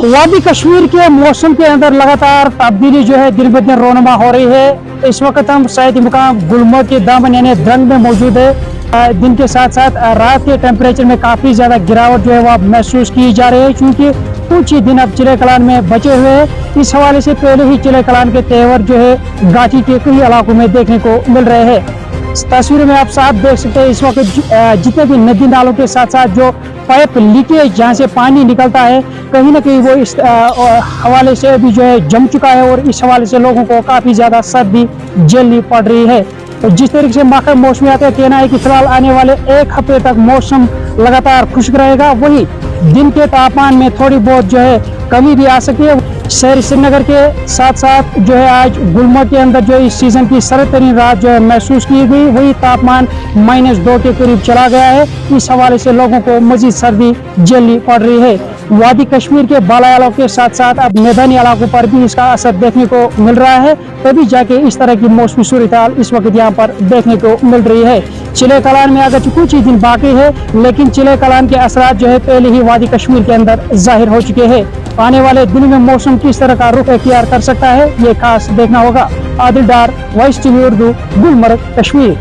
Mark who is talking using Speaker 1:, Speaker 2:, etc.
Speaker 1: वादी कश्मीर के मौसम के अंदर लगातार तब्दीली जो है दिन ब दिन रोनुमा हो रही है। इस वक्त हम शायद मुकाम गुलमर्ग के दामन यानी द्रंग में मौजूद है। दिन के साथ साथ रात के टेम्परेचर में काफ़ी ज़्यादा गिरावट जो है वो महसूस की जा रही है, क्योंकि कुछ ही दिन अब चिले कलान में बचे हुए हैं। इस हवाले से पहले ही चिले कलान के तेवर जो है घाटी के कई इलाकों में देखने को मिल रहे हैं। तस्वीर में आप साफ देख सकते हैं इस वक्त जितने भी नदी नालों के साथ साथ जो पाइप लीकेज जहाँ से पानी निकलता है, कहीं ना कहीं वो इस हवाले से अभी जो है जम चुका है और इस हवाले से लोगों को काफ़ी ज़्यादा सर्दी झेलनी पड़ रही है। तो जिस तरीके से महकमा मौसमियात का कहना है कि फिलहाल आने वाले एक हफ्ते तक मौसम लगातार खुश्क रहेगा, वही दिन के तापमान में थोड़ी बहुत जो है कमी भी आ सकती है। शहर श्रीनगर के साथ साथ जो है आज गुलमर्ग के अंदर जो इस सीजन की सर्द तरीन रात जो है महसूस की गई, वही तापमान -2 के करीब चला गया है। इस हवाले से लोगों को मजीद सर्दी झेलनी पड़ रही है। वादी कश्मीर के बाला इलाकों के साथ साथ अब मैदानी इलाकों पर भी इसका असर देखने को मिल रहा है, तभी जाके इस तरह की मौसमी सूरत इस वक्त यहाँ पर देखने को मिल रही है। चिले कलान में अगर कुछ ही दिन बाकी है, लेकिन चिले कलान के असरात जो है पहले ही वादी कश्मीर के अंदर जाहिर हो चुके हैं। आने वाले दिन में मौसम किस तरह का रुख इख्तियार कर सकता है, ये खास देखना होगा। आदिल डार, वॉइस टीवी उर्दू, गुलमर्ग, कश्मीर।